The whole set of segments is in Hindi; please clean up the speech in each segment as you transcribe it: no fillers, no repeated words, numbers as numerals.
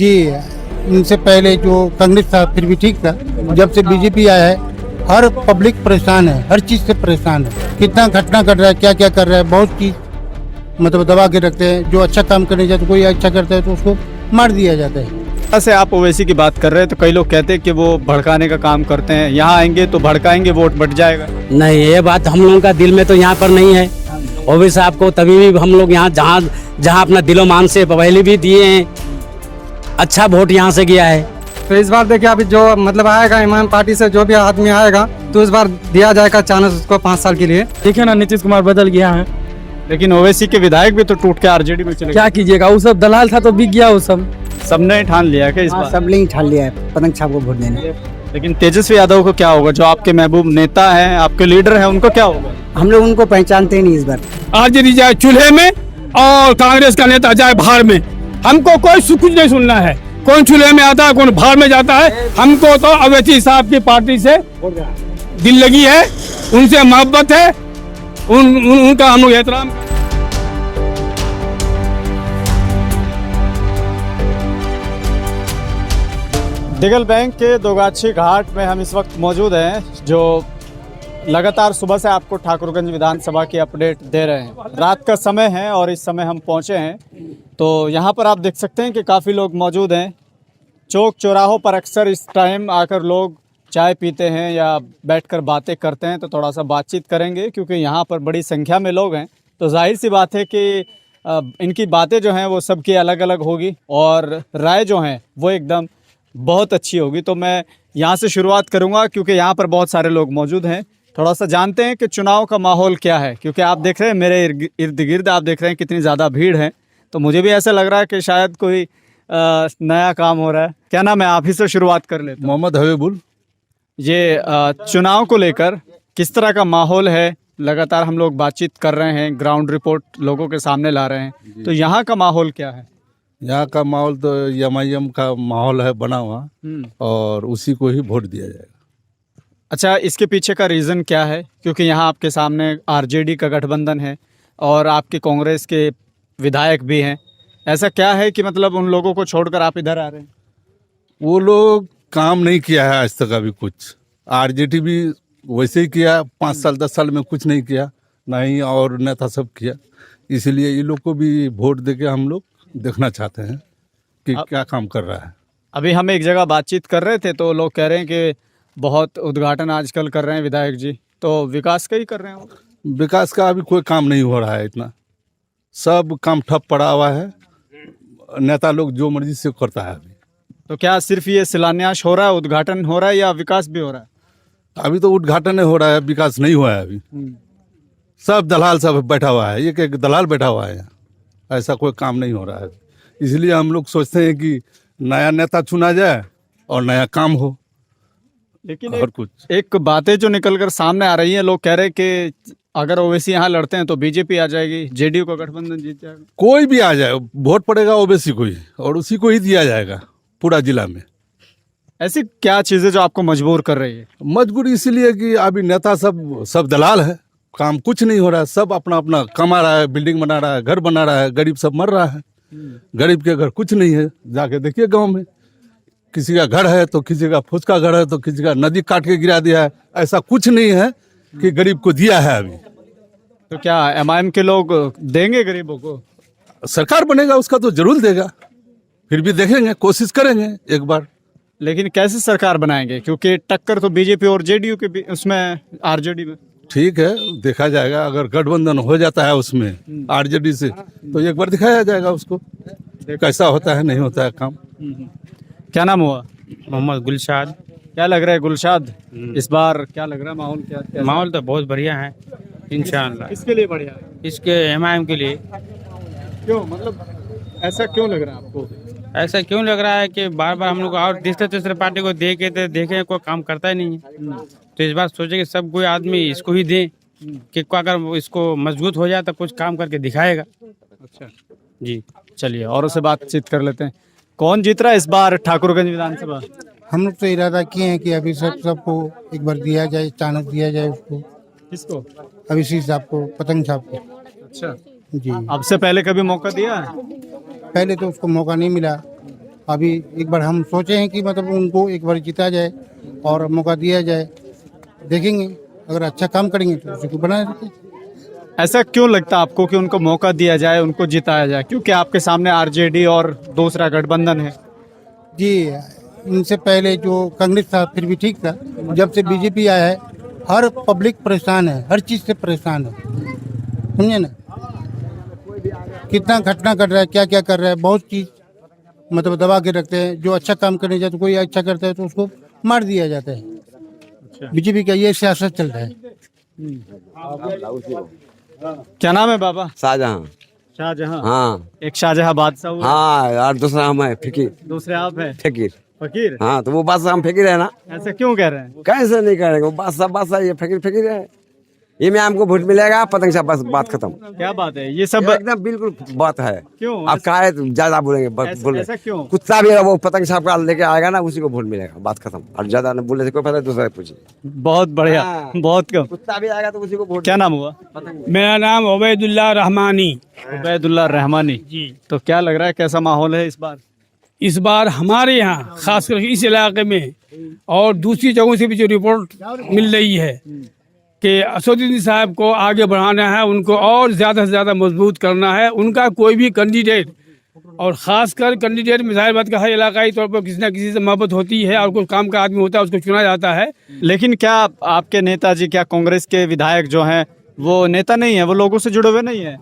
जी, इनसे पहले जो कांग्रेस था फिर भी ठीक था, जब से बीजेपी आया है हर पब्लिक परेशान है, हर चीज़ से परेशान है। कितना घटना कर रहा है, क्या क्या कर रहा है, बहुत चीज़ मतलब दबा के रखते हैं। जो अच्छा काम करने जाते, कोई अच्छा करता है तो उसको मार दिया जाता है। ऐसे आप ओवैसी की बात कर रहे हैं तो कई लोग कहते हैं कि वो भड़काने का काम करते हैं, यहाँ आएंगे तो भड़काएंगे, वोट बट जाएगा। नहीं, ये बात हम लोगों का दिल में तो यहाँ पर नहीं है। ओवैसी साहब को तभी भी हम लोग यहाँ जहाँ जहाँ अपना दिलो मान से पहले भी दिए हैं, अच्छा वोट यहाँ से गया है। तो इस बार देखिए अभी जो मतलब आएगा इमाम पार्टी से जो भी आदमी आएगा तो इस बार दिया जाएगा चांस उसको 5 साल के लिए। देखिए ना, नीतीश कुमार बदल गया है, लेकिन ओवैसी के विधायक भी तो टूट के आरजेडी में चले गए। क्या कीजिएगा, वो सब दलाल था तो बिक गया वो सब। सबने ठान लिया है कि इस बार? सब ने ही ठान लिया है पतंग छाप को वोट देने। लेकिन तेजस्वी यादव को क्या होगा, जो आपके महबूब नेता हैं, आपके लीडर हैं, उनको क्या होगा? हम लोग उनको पहचानते ही नहीं इस बार। आरजेडी जाए चूल्हे में और कांग्रेस का नेता जाए भाड़ में, हमको कोई कुछ नहीं सुनना है। कौन चूल्हे में आता है, कौन भाड़ में जाता है, हमको तो ओवैसी साहब की पार्टी से दिल लगी है, उनसे मोहब्बत है, उनका हम लोग एहतराम। दिगल बैंक के दोगाछी घाट में हम इस वक्त मौजूद हैं, जो लगातार सुबह से आपको ठाकुरगंज विधानसभा की अपडेट दे रहे हैं। रात का समय है और इस समय हम पहुंचे हैं तो यहाँ पर आप देख सकते हैं कि काफ़ी लोग मौजूद हैं। चौक चौराहों पर अक्सर इस टाइम आकर लोग चाय पीते हैं या बैठकर बातें करते हैं, तो थोड़ा सा बातचीत करेंगे क्योंकि यहाँ पर बड़ी संख्या में लोग हैं। तो जाहिर सी बात है कि इनकी बातें जो हैं वो सबकी अलग अलग होगी और राय जो हैं वो एकदम बहुत अच्छी होगी। तो मैं यहाँ से शुरुआत करूँगा क्योंकि यहाँ पर बहुत सारे लोग मौजूद हैं। थोड़ा सा जानते हैं कि चुनाव का माहौल क्या है, क्योंकि आप देख रहे हैं मेरे इर्द गिर्द, आप देख रहे हैं कितनी ज़्यादा भीड़ है। तो मुझे भी ऐसा लग रहा है कि शायद कोई नया काम हो रहा है। क्या नाम है, आप ही से शुरुआत कर लेते हैं। मोहम्मद हबीबुल। ये चुनाव को लेकर किस तरह का माहौल है? लगातार हम लोग बातचीत कर रहे हैं, ग्राउंड रिपोर्ट लोगों के सामने ला रहे हैं, तो यहाँ का माहौल क्या है? यहाँ का माहौल तो एमआईएम का माहौल है बना हुआ और उसी को ही वोट दिया जाएगा। अच्छा, इसके पीछे का रीज़न क्या है? क्योंकि यहाँ आपके सामने आरजेडी का गठबंधन है और आपके कांग्रेस के विधायक भी हैं। ऐसा क्या है कि मतलब उन लोगों को छोड़कर आप इधर आ रहे हैं? वो लोग काम नहीं किया है आज तक अभी कुछ। आरजेडी भी वैसे ही किया, 5 साल 10 साल में कुछ नहीं किया, नहीं और नेता सब किया। इसलिए ये लोग को भी वोट देके हम लोग देखना चाहते हैं कि क्या काम कर रहा है। अभी हम एक जगह बातचीत कर रहे थे तो लोग कह रहे हैं कि बहुत उद्घाटन आजकल कर रहे हैं विधायक जी, तो विकास का ही कर रहे हैं वो? विकास का अभी कोई काम नहीं हो रहा है, इतना सब काम ठप पड़ा हुआ है। नेता लोग जो मर्जी से करता है अभी। तो क्या सिर्फ ये शिलान्यास हो रहा है, उद्घाटन हो रहा है या विकास भी हो रहा है? अभी तो उद्घाटन नहीं हो रहा है, विकास नहीं हुआ है अभी। सब दलाल सब बैठा हुआ है, एक दलाल बैठा हुआ है यहाँ, ऐसा कोई काम नहीं हो रहा है। इसलिए हम लोग सोचते हैं कि नया नेता चुना जाए और नया काम हो। लेकिन और कुछ एक बातें जो निकल कर सामने आ रही हैं, लोग कह रहे हैं कि अगर ओवैसी यहाँ लड़ते हैं तो बीजेपी आ जाएगी, जेडीयू का गठबंधन जीत जाएगा। कोई भी आ जाए, वोट पड़ेगा ओवैसी को ही और उसी को ही दिया जाएगा पूरा जिला में। ऐसी क्या चीज़ें जो आपको मजबूर कर रही है? मजबूर इसलिए कि अभी नेता सब दलाल है, काम कुछ नहीं हो रहा है। सब अपना अपना कमा रहा है, बिल्डिंग बना रहा है, घर बना रहा है, गरीब सब मर रहा है। गरीब के घर कुछ नहीं है। जाके देखिए गांव में, किसी का घर है तो किसी का फुसका घर है तो किसी का नदी काट के गिरा दिया है। ऐसा कुछ नहीं है कि गरीब को दिया है अभी। तो क्या एमआईएम के लोग देंगे गरीबों को? सरकार बनेगा उसका तो जरूर देगा, फिर भी देखेंगे, कोशिश करेंगे एक बार। लेकिन कैसे सरकार बनाएंगे, क्योंकि टक्कर तो बीजेपी और जेडीयू के उसमें आरजेडी में। ठीक है, देखा जाएगा। अगर गठबंधन हो जाता है उसमें आरजेडी से तो एक बार दिखाया जाएगा उसको कैसा होता है, नहीं होता है काम। क्या नाम हुआ? मोहम्मद गुलशाद। क्या लग रहा है गुलशाद, इस बार क्या लग रहा है माहौल? क्या माहौल तो बहुत बढ़िया है इंशाअल्लाह। किसके लिए बढ़िया है? इसके एमआईएम के लिए। क्यों, मतलब ऐसा क्यों लग रहा है आपको? ऐसा क्यों लग रहा है कि बार बार हम लोग और तीसरे पार्टी को देखे कोई काम करता ही नहीं है। तो इस बार सोचे कि सब कोई आदमी इसको ही दे कि अगर इसको मजबूत हो जाए तो कुछ काम करके दिखाएगा। अच्छा जी, चलिए और उससे बातचीत कर लेते हैं। कौन जीत रहा है इस बार ठाकुरगंज विधानसभा? हम लोग तो इरादा किए हैं कि अभी सबको एक बार दिया जाए, चांस दिया जाए उसको। किसको? अभिषेक साहब को, पतंग साहब को। अच्छा, जी, अब से पहले कभी मौका दिया है? पहले तो उसको मौका नहीं मिला, अभी एक बार हम सोचे हैं कि मतलब उनको एक बार जीता जाए और मौका दिया जाए, देखेंगे अगर अच्छा काम करेंगे तो उसी को बनाए रखें। ऐसा क्यों लगता है आपको कि उनको मौका दिया जाए, उनको जिताया जाए? क्योंकि आपके सामने आरजेडी और दूसरा गठबंधन है। जी, इनसे पहले जो कांग्रेस था फिर भी ठीक था, जब से बीजेपी आया है हर पब्लिक परेशान है, हर चीज़ से परेशान है, समझे ना। कितना घटना कर रहा है, क्या क्या कर रहा है, बहुत चीज़ मतलब दबा के रखते हैं। जो अच्छा काम करने जाते, कोई अच्छा करता है तो उसको मार दिया जाता है। बीजेपी का ये सियासत चल रहा है। क्या नाम है बाबा? शाहजहां। शाहजहां। हाँ एक शाहजहां बादशाह हुआ, हाँ, और दूसरा हम है फकीर। दूसरे आप है फकीर। फकीर। हाँ, तो वो बादशाह हम फकीर है ना। ऐसा क्यों कह रहे हैं? कैसे नहीं करेंगे, वो बादशाह बादशाह, ये फकीर फकीर है। ये में हमको वोट मिलेगा, पतंग साहब, बस बात खत्म। क्या बात है, ये सब एकदम बिल्कुल बात है। क्यों आप काहे ज्यादा बोलेंगे, बोले ऐसा क्यों? कुत्ता भी है वो पतंग साहब का लेके आएगा ना, उसी को वोट मिलेगा, बात खत्म। और ज्यादा न बोले से कोई पता, दूसरा पूछिए। बहुत बढ़िया, हाँ। बहुत कम। कुत्ता भी आएगा तो उसी को वोट। क्या नाम हुआ? मेरा नाम उबैदुल्ला रहमानी। उबैदुल्ला रहमानी जी। तो क्या लग रहा है, कैसा माहौल है इस बार? इस बार हमारे यहाँ खासकर इस इलाके में और दूसरी जगहों से भी जो रिपोर्ट मिल रही है कि असदुद्दीन साहब को आगे बढ़ाना है, उनको और ज़्यादा से ज़्यादा मजबूत करना है। उनका कोई भी कैंडिडेट, और ख़ासकर कैंडिडेट में जाहिर बात का हर इलाकाई तौर पर किसी न किसी से मोहब्बत होती है और कोई काम का आदमी होता है, उसको चुना जाता है। लेकिन क्या आपके नेताजी, क्या कांग्रेस के विधायक जो हैं वो नेता नहीं है, वो लोगों से जुड़े हुए नहीं है?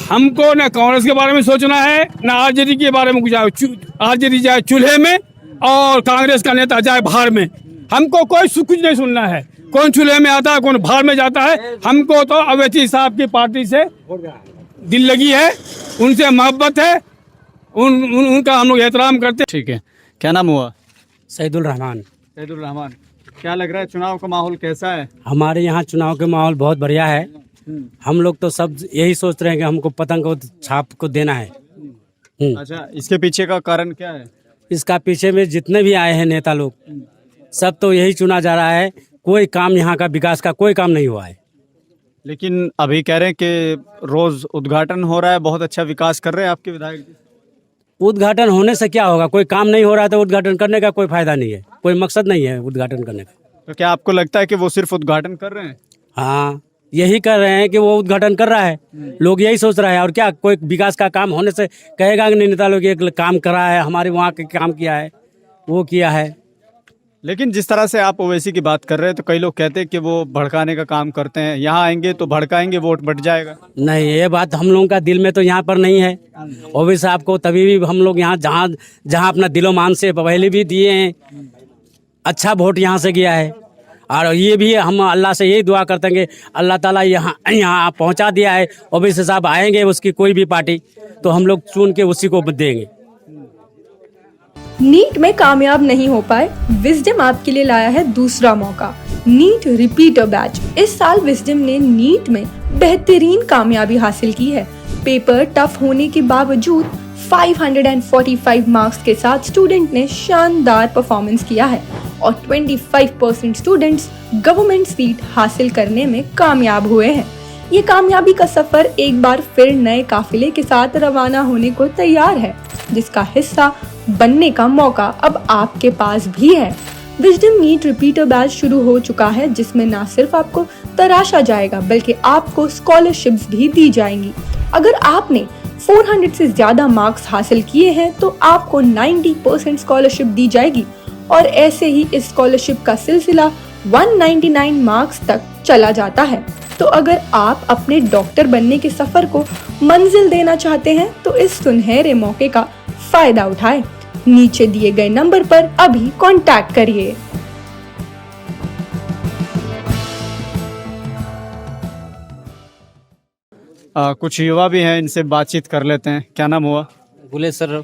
हमको न कांग्रेस के बारे में सोचना है, न आरजेडी के बारे में कुछ। आरजेडी जाए चूल्हे में और कांग्रेस का नेता जाए बाहर में, हमको कोई कुछ नहीं सुनना है। कौन चूल्हे में आता है, कौन बाहर में जाता है, हमको तो अवैधी साहब की पार्टी से दिल लगी है, उनसे मोहब्बत है, उनका हम लोग एहतराम करते हैं। ठीक है, क्या नाम हुआ? सईदुल रहमान। सैदुल रहमान। क्या लग रहा है, चुनाव का माहौल कैसा है? हमारे यहाँ चुनाव के माहौल बहुत बढ़िया है। हम लोग तो सब यही सोच रहे हैं कि हमको पतंग को छाप को देना है। अच्छा, इसके पीछे का कारण क्या है? इसका पीछे में जितने भी आए हैं नेता लोग, सब तो यही चुना जा रहा है। कोई काम यहाँ का विकास का कोई काम नहीं हुआ है। लेकिन अभी कह रहे हैं कि रोज उद्घाटन हो रहा है, बहुत अच्छा विकास कर रहे हैं आपके विधायक जी। उद्घाटन होने से क्या होगा, कोई काम नहीं हो रहा है तो उद्घाटन करने का कोई फायदा नहीं है, कोई मकसद नहीं है उद्घाटन करने का। तो क्या आपको लगता है कि वो सिर्फ उद्घाटन कर रहे हैं? हाँ, यही कर रहे हैं कि वो उद्घाटन कर रहा है, लोग यही सोच रहे हैं। और क्या कोई विकास का काम होने से कहेगा कि नहीं नेता लोग एक काम करा है, हमारे वहाँ के काम किया है, वो किया है। लेकिन जिस तरह से आप ओवैसी की बात कर रहे हैं तो कई लोग कहते हैं कि वो भड़काने का काम करते हैं, यहाँ आएंगे तो भड़काएंगे, वोट बढ़ जाएगा। नहीं, ये बात हम लोगों का दिल में तो यहाँ पर नहीं है। ओवैसी साहब को तभी भी हम लोग यहाँ जहाँ जहाँ अपना दिलो मान से पहले भी दिए हैं, अच्छा वोट यहाँ से गया है। और ये भी हम अल्लाह से यही दुआ करते हैं कि अल्लाह ताला यहाँ पहुँचा दिया है। ओवैसी साहब आएंगे, उसकी कोई भी पार्टी, तो हम लोग चुन के उसी को देंगे। नीट में कामयाब नहीं हो पाए, विजडम आपके लिए लाया है दूसरा मौका, नीट रिपीटर बैच। इस साल विजडम ने नीट में बेहतरीन कामयाबी हासिल की है। पेपर टफ होने के बावजूद 545 मार्क्स के साथ स्टूडेंट ने शानदार परफॉर्मेंस किया है और 25% स्टूडेंट्स गवर्नमेंट सीट हासिल करने में कामयाब हुए हैं। ये कामयाबी का सफर एक बार फिर नए काफिले के साथ रवाना होने को तैयार है, जिसका हिस्सा बनने का मौका अब आपके पास भी है। विजडम नीट रिपीटर बैच शुरू हो चुका है, जिसमें न सिर्फ आपको तराशा जाएगा बल्कि आपको स्कॉलरशिप्स भी दी जाएंगी। अगर आपने 400 से ज्यादा मार्क्स हासिल किए हैं तो आपको 90% स्कॉलरशिप दी जाएगी और ऐसे ही इस स्कॉलरशिप का सिलसिला 199 मार्क्स तक चला जाता है। तो अगर आप अपने डॉक्टर बनने के सफर को मंजिल देना चाहते हैं तो इस सुनहरे मौके का फायदा उठाएं। नीचे दिए गए नंबर पर अभी कांटेक्ट करिए। कुछ युवा भी हैं, इनसे बातचीत कर लेते हैं। क्या नाम हुआ? बोले सर।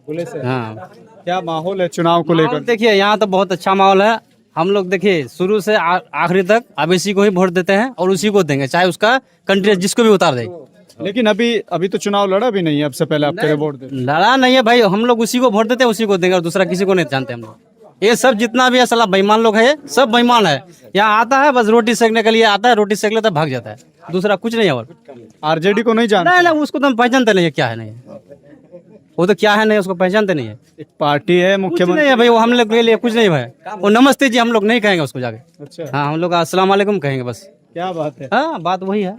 बोले सर। हाँ, क्या माहौल है चुनाव को लेकर? देखिए यहाँ तो बहुत अच्छा माहौल है। हम लोग देखिए शुरू से आखिरी तक अब इसी को ही वोट देते हैं और उसी को देंगे, चाहे उसका कैंडिडेट जिसको भी उतार दे। लेकिन अभी तो चुनाव लड़ा भी नहीं है, अब से पहले आप वोट दे। लड़ा नहीं है भाई, हम लोग उसी को वोट देते हैं, उसी को देंगे और दूसरा किसी को नहीं जानते हम लोग। ये सब जितना भी है साला बेईमान लोग है, सब बेईमान है। यहाँ आता है बस रोटी सेकने के लिए आता है, रोटी सेक लेता है भाग जाता है, दूसरा कुछ नहीं है। और आरजेडी को नहीं जानते? नहीं, उसको तो हम पहचानते नहीं है क्या है। नहीं, वो तो क्या है नहीं, उसको पहचानते नहीं है। एक पार्टी है कुछ मुख्यमंत्री। नहीं है भाई, वो हम लोग के लिए कुछ नहीं भाई। वो नमस्ते जी हम लोग नहीं कहेंगे उसको जाके। अच्छा, हाँ, हम लोग अस्सलाम वालेकुम कहेंगे बस। क्या बात है। हाँ, बात वही है।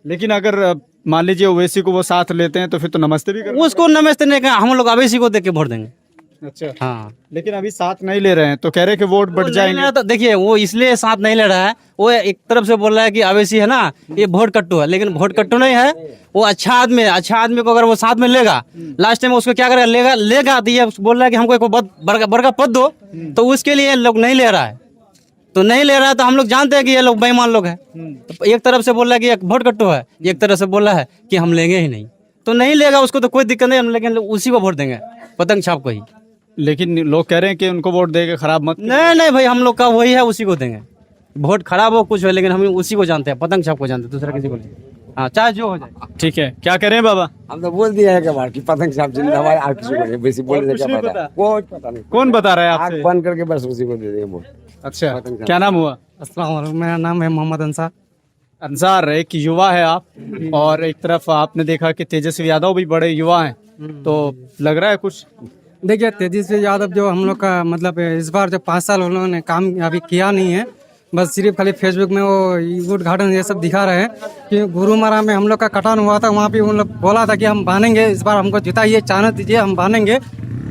लेकिन अगर मान लीजिए ओवैसी को वो साथ लेते हैं तो फिर तो नमस्ते भी करेंगे। उसको नमस्ते नहीं कहेंगे, हम लोग अवैसी को देख के वोट देंगे। अच्छा, हाँ, लेकिन अभी साथ नहीं ले रहे हैं तो कह रहे हैं कि वोट बढ़ जाएंगे। तो देखिए वो इसलिए साथ नहीं ले रहा है, वो एक तरफ से बोल रहा है कि अवैसी है ना, ये वोट कट्टू है, लेकिन वोट कट्टू नहीं है, वो अच्छा आदमी है। अच्छा आदमी को अगर वो साथ में लेगा, लास्ट टाइम उसको क्या करेगा, लेगा तो ये बोल रहा है कि हमको एक बड़ा पद दो, तो उसके लिए लोग नहीं ले रहा है। तो नहीं ले रहा है तो हम लोग जानते हैं कि ये लोग बेईमान लोग हैं। तो एक तरफ से बोल रहा है कि एक वोट कट्टू है, एक तरफ से बोल रहा है कि हम लेंगे ही नहीं। तो नहीं लेगा उसको तो कोई दिक्कत नहीं, लेकिन उसी को वोट देंगे, पतंग छाप को ही। लेकिन लोग कह रहे हैं कि उनको वोट देके खराब मत। नहीं भाई, हम लोग का वही है, उसी को देंगे। वोट खराब हो कुछ हो, लेकिन हम उसी को जानते हैं, पतंग छाप को जानते हैं, दूसरा किसी को नहीं। हाँ, चाहे जो हो जाए। ठीक है, क्या कह रहे हैं बाबा? हम तो बोल दिया है कि बार की पतंग साहब जिंदाबाद, आप किसी को नहीं, बेसी बोलने से क्या पता, कुछ पता नहीं। कौन बता रहा है आग आपसे? बंद करके बस उसी को दे देंगे वोट। अच्छा, क्या नाम हुआ? अस्सलाम वालेकुम, मेरा नाम है मोहम्मद अंसार। अंसार, एक युवा है आप, और एक तरफ आपने देखा कि तेजस्वी यादव भी बड़े युवा हैं, तो लग रहा है कुछ। देखिए तेजस्वी यादव जो हम लोग का मतलब इस बार जो 5 साल उन्होंने काम अभी किया नहीं है, बस सिर्फ खाली फेसबुक में वो उद्घाटन ये सब दिखा रहे हैं कि गुरुमारा में हम लोग का कटान हुआ था, वहाँ पे उन लोग बोला था कि हम बांधेंगे, इस बार हमको जिताइए, चांस दीजिए, हम बांधेंगे।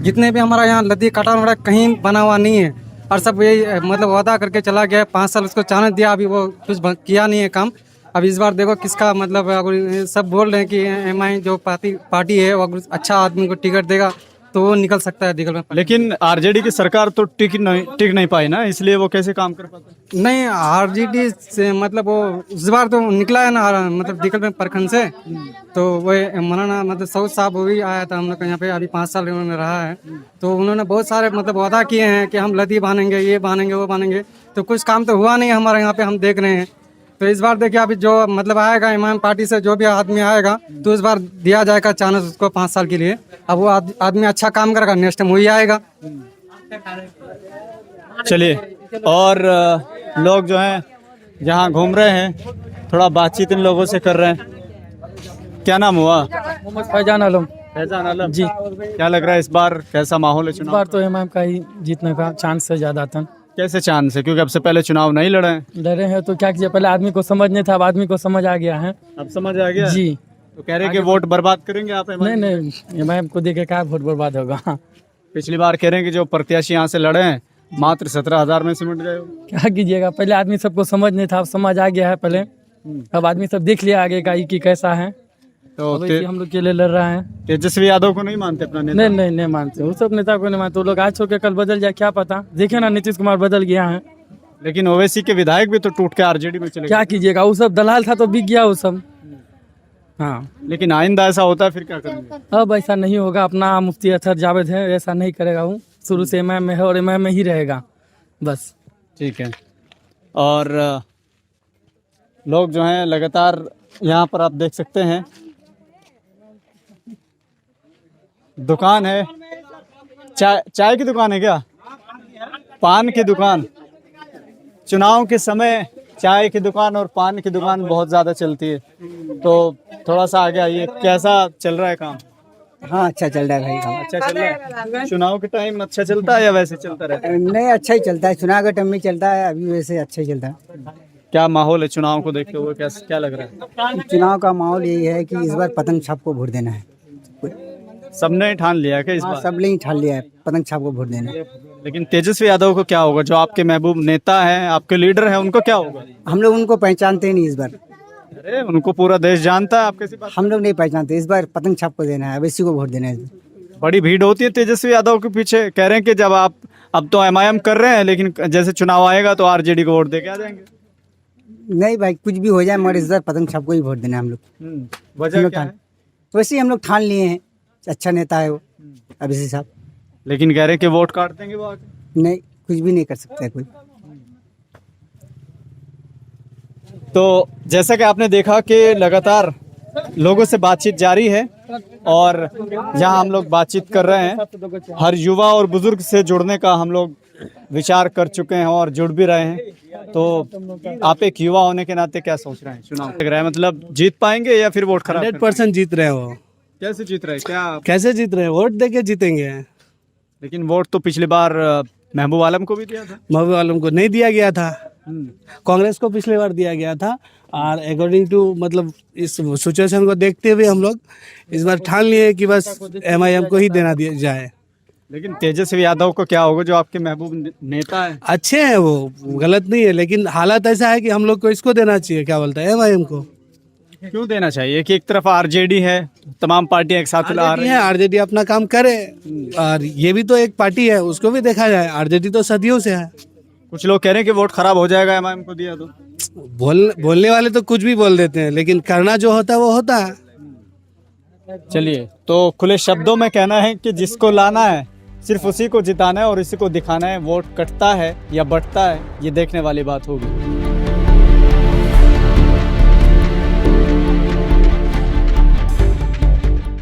जितने भी हमारा यहाँ लद्दी कटान वगैरह कहीं बना हुआ नहीं है, और सब यही मतलब वादा करके चला गया। 5 साल उसको चांस दिया, अभी वो कुछ किया नहीं है काम। अब इस बार देखो किसका मतलब, अगर सब बोल रहे हैं कि एमआई जो पार्टी है वो अगर अच्छा आदमी को टिकट देगा तो वो निकल सकता है दिगल में। लेकिन आरजेडी की सरकार तो टिक नहीं पाई ना, इसलिए वो कैसे काम कर पाते? नहीं, आरजेडी से मतलब वो इस बार तो निकला है ना, मतलब दिगल में प्रखंड से, तो वो मौलाना मतलब सऊद साहब वो भी आया था हम लोग यहाँ पे, अभी 5 साल उन्होंने रहा है। तो उन्होंने बहुत सारे मतलब वादा किए हैं कि हम लदी बांधेंगे, ये बांधेंगे, वो बांधेंगे, तो कुछ काम तो हुआ नहीं हमारे यहाँ पे, हम देख रहे हैं। तो इस बार देखिए अभी जो मतलब आएगा इमाम पार्टी से जो भी आदमी आएगा, तो इस बार दिया जाएगा चांस उसको 5 साल के लिए। अब वो आदमी अच्छा काम करेगा, नेक्स्ट टाइम वही आएगा। चलिए, और लोग जो हैं जहाँ घूम रहे हैं, थोड़ा बातचीत इन लोगों से कर रहे हैं। क्या नाम हुआ? मोहम्मद फैजान आलम। फैजान आलम जी। क्या लग रहा है इस बार कैसा माहौल है इस चुनाव? बार तो इमाम का ही जीतने का चांस है ज्यादा था। कैसे चांस है? क्योंकि अब से पहले चुनाव नहीं लड़े हैं। डरे हैं तो क्या कीजिए, पहले आदमी को समझ नहीं था, अब आदमी को समझ आ गया है। अब समझ आ गया जी। तो कह रहे हैं कि वोट बर्बाद करेंगे आप? नहीं, इमाम को देखे क्या वोट बर्बाद होगा। पिछली बार कह रहे हैं कि जो प्रत्याशी यहाँ से लड़े हैं मात्र 17,000 में सिमट गए हो। क्या कीजिएगा, पहले आदमी सबको समझ नहीं था, अब समझ आ गया है पहले। अब आदमी सब देख लिया आगे का कि कैसा है, तो हम लोग के लिए लड़ रहा है। तेजस्वी यादव को नहीं मानते अपना नेता? नहीं मानते, वो सब नेता को नहीं मानते। वो लोग आज छोड़ के कल बदल जाए, क्या पता। देखे ना, नीतीश कुमार बदल गया है। लेकिन ओवैसी के विधायक भी तो टूट के आरजेडी में चले गए। क्या कीजिएगा, वो सब दलाल था तो बिक गया वो सब। हाँ, लेकिन आइंदा ऐसा होता है फिर क्या करेंगे? अब ऐसा नहीं होगा। अपना मुफ्ती अतर जावेद है, ऐसा नहीं करेगा। वो शुरू से इमाम में है और इमाम में ही रहेगा बस। ठीक है। और लोग जो हैं लगातार यहाँ पर आप देख सकते हैं, दुकान है, चाय की दुकान है क्या? पान की दुकान। चुनाव के समय चाय की दुकान और पान की दुकान बहुत ज्यादा चलती है, तो थोड़ा सा आगे आइए, कैसा चल रहा है काम? हाँ, अच्छा चल रहा है भाई काम। अच्छा चल रहा है। चुनाव के टाइम अच्छा चलता है या वैसे चलता रहता है? नहीं, अच्छा ही चलता है, चुनाव का टाइम में चलता है, अभी वैसे अच्छा ही चलता है। क्या माहौल है चुनाव को देखते हुए, क्या लग रहा है? चुनाव का माहौल यही है कि इस बार पतंग छाप को वोट देना है। सबने ठान लिया क्या इस बार? सब ने ही ठान लिया है, पतंग छाप को वोट देना है। लेकिन तेजस्वी यादव को क्या होगा? जो आपके महबूब नेता हैं, आपके लीडर हैं, उनको क्या होगा? हम लोग उनको पहचानते ही नहीं इस बार। अरे उनको पूरा देश जानता है, आप कैसी बात? हम लोग नहीं पहचानते, इस बार पतंग छाप को देना है, अब इसी को वोट देना है। बड़ी भीड़ होती है तेजस्वी यादव के पीछे। कह रहे हैं कि जब आप अब तो एमआईएम कर रहे हैं, लेकिन जैसे चुनाव आएगा तो आरजेडी को वोट दे के आ जाएंगे। नहीं भाई, कुछ भी हो जाए मगर इस बार पतंग छाप को ही वोट देना है हम लोग। वजह क्या है? वैसे ही हम लोग ठान लिए हैं, अच्छा नेता है वो अभिषेक साहब। लेकिन कह रहे हैं कि वोट काट देंगे वो आके। नहीं, कुछ भी नहीं कर सकता है कोई। तो जैसा कि आपने देखा कि लगातार लोगों से बातचीत जारी है, और जहां हम लोग बातचीत कर रहे हैं, हर युवा और बुजुर्ग से जुड़ने का हम लोग विचार कर चुके हैं और जुड़ भी रहे हैं। तो आप एक युवा होने के नाते क्या सोच रहे हैं? चुनाव लग रहा है, मतलब जीत पाएंगे या फिर वोट खराब? 100% जीत रहे हो। कैसे जीत रहे, क्या? कैसे जीत रहे हैं? वोट दे के जीतेंगे। लेकिन वोट तो पिछली बार महबूब आलम को भी दिया था। महबूब आलम को नहीं दिया गया था, कांग्रेस को पिछले बार दिया गया था। और अकॉर्डिंग टू मतलब इस सिचुएशन को देखते हुए हम लोग इस बार ठान लिए कि बस MIM को ही देना दिया जाए। लेकिन तेजस्वी यादव को क्या होगा, जो आपके महबूब नेता है? अच्छे हैं वो, गलत नहीं है, लेकिन हालात ऐसा है कि हम लोग को इसको देना चाहिए, क्या बोलता है, MIM को। क्यों देना चाहिए कि एक तरफ RJD है, तमाम पार्टियां एक साथ ला रही हैं। RJD अपना काम करे और ये भी तो एक पार्टी है, उसको भी देखा जाए। RJD तो सदियों से है। कुछ लोग कह रहे हैं कि वोट खराब हो जाएगा MIM को दिया तो। बोलने वाले तो कुछ भी बोल देते हैं, लेकिन करना जो होता है वो होता है। चलिए, तो खुले शब्दों में कहना है कि जिसको लाना है सिर्फ उसी को जिताना है और इसी को दिखाना है। वोट कटता है या बढ़ता है, ये देखने वाली बात होगी।